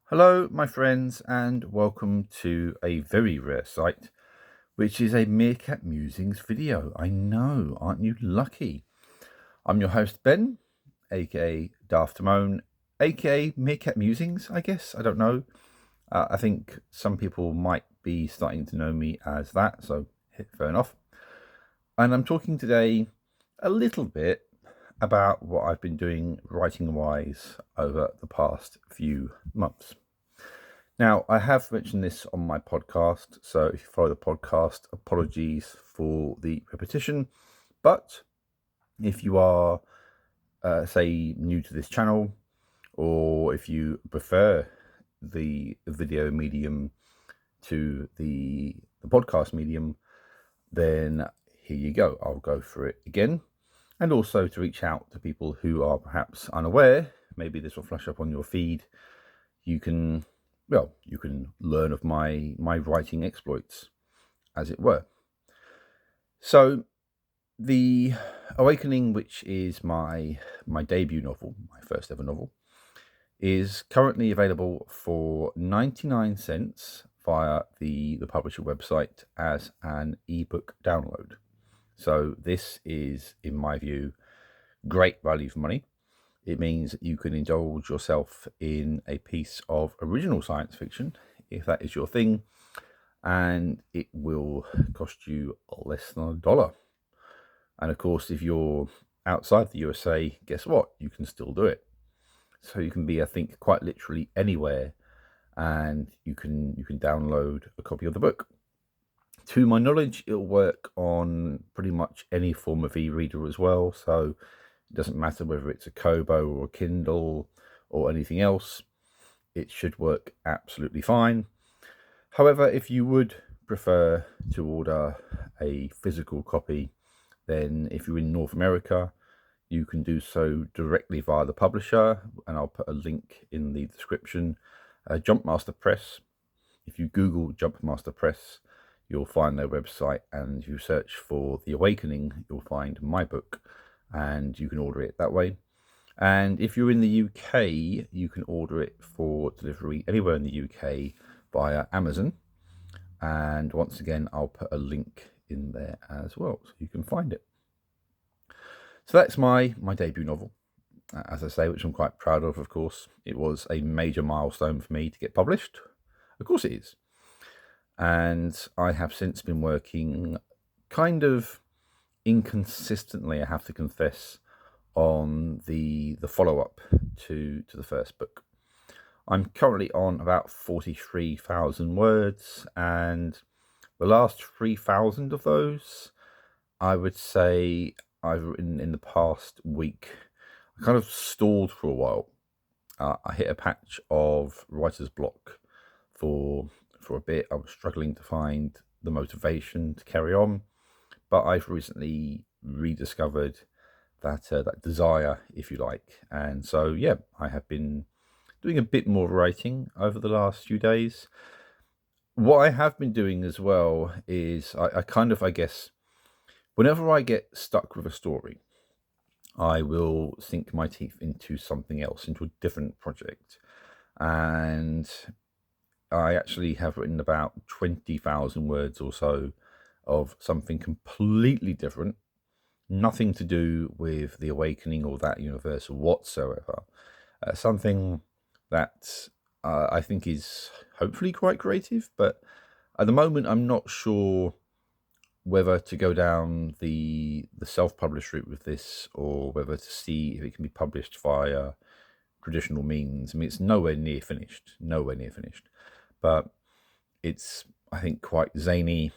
Hello, my friends, and welcome to a very rare sight, which is a Meerkat Musings video. I know, aren't you lucky? I'm your host, Ben, aka Daft Timon, aka Meerkat Musings, I guess. I don't know. I think some people might be starting to know me as that, so fair enough. And I'm talking today a little bit about what I've been doing writing wise over the past few months. Now, I have mentioned this on my podcast, so if you follow the podcast, apologies for the repetition. But if you are, say, new to this channel, or if you prefer the video medium to the podcast medium, then here you go. I'll go through it again. And also to reach out to people who are perhaps unaware, maybe this will flash up on your feed. You can learn of my writing exploits, as it were. So, The Awakening, which is my debut novel, my first ever novel, is currently available for 99 cents via the publisher website as an ebook download. So this is, in my view, great value for money. It means that you can indulge yourself in a piece of original science fiction, if that is your thing, and it will cost you less than $1. And of course, if you're outside the USA, guess what? You can still do it. So you can be, I think, quite literally anywhere, and you can download a copy of the book. To my knowledge, it'll work on pretty much any form of e-reader as well. So it doesn't matter whether it's a Kobo or a Kindle or anything else. It should work absolutely fine. However, if you would prefer to order a physical copy, then if you're in North America, you can do so directly via the publisher, and I'll put a link in the description. Jumpmaster Press. If you Google Jumpmaster Press, you'll find their website, and if you search for The Awakening, you'll find my book, and you can order it that way. And if you're in the UK, you can order it for delivery anywhere in the UK via Amazon. And once again, I'll put a link in there as well, so you can find it. So that's my debut novel, as I say, which I'm quite proud of course. It was a major milestone for me to get published. Of course it is. And I have since been working kind of inconsistently, I have to confess, on the follow-up to the first book. I'm currently on about 43,000 words, and the last 3,000 of those, I would say I've written in the past week. I kind of stalled for a while. I hit a patch of writer's block for a bit. I was struggling to find the motivation to carry on, but I've recently rediscovered that desire, if you like. And so, yeah, I have been doing a bit more writing over the last few days. What I have been doing as well is I guess, whenever I get stuck with a story, I will sink my teeth into something else, into a different project. And I actually have written about 20,000 words or so of something completely different, nothing to do with The Awakening or that universe whatsoever. Something that I think is hopefully quite creative, but at the moment I'm not sure whether to go down the self-published route with this, or whether to see if it can be published via traditional means. I mean, it's nowhere near finished, but it's, I think, quite zany,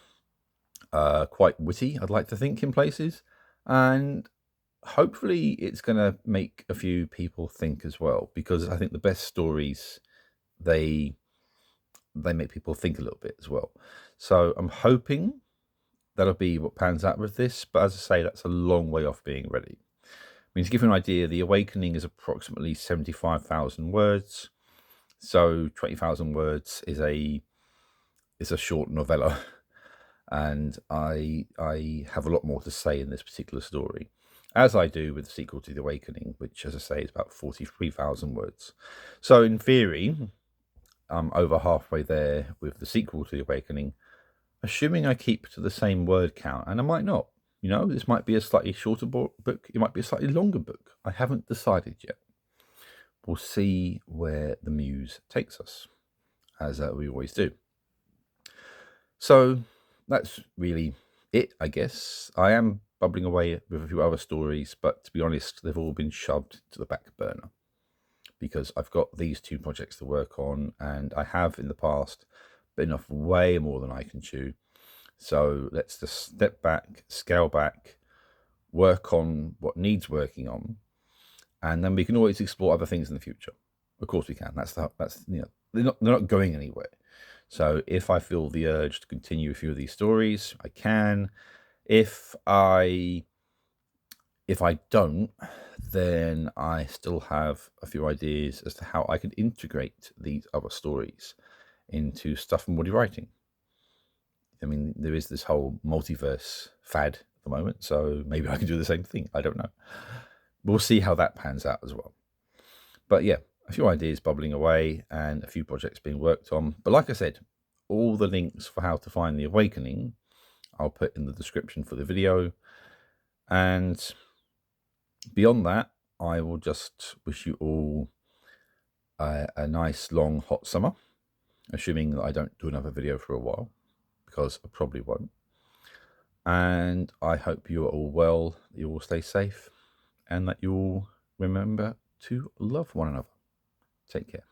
quite witty, I'd like to think, in places, and hopefully it's going to make a few people think as well, because I think the best stories, they make people think a little bit as well. So I'm hoping that'll be what pans out with this, but as I say, that's a long way off being ready. I mean, to give you an idea, The Awakening is approximately 75,000 words, so 20,000 words is a short novella, and I have a lot more to say in this particular story, as I do with the sequel to The Awakening, which, as I say, is about 43,000 words. So in theory, I'm over halfway there with the sequel to The Awakening, assuming I keep to the same word count, and I might not. You know, this might be a slightly shorter book, it might be a slightly longer book. I haven't decided yet. We'll see where the muse takes us, as we always do. So that's really it, I guess. I am bubbling away with a few other stories, but to be honest, they've all been shoved to the back burner because I've got these two projects to work on, and I have in the past bitten off way more than I can chew. So let's just step back, scale back, work on what needs working on, and then we can always explore other things in the future. Of course we can. That's you know, they're not going anywhere. So if I feel the urge to continue a few of these stories, I can. If I don't, then I still have a few ideas as to how I could integrate these other stories into stuff I'm already writing. I mean, there is this whole multiverse fad at the moment, so maybe I can do the same thing. I don't know. We'll see how that pans out as well. But yeah, a few ideas bubbling away and a few projects being worked on. But like I said, all the links for how to find The Awakening I'll put in the description for the video. And beyond that, I will just wish you all a nice, long, hot summer, assuming that I don't do another video for a while, because I probably won't. And I hope you are all well, that you all stay safe, and that you all remember to love one another. Take care.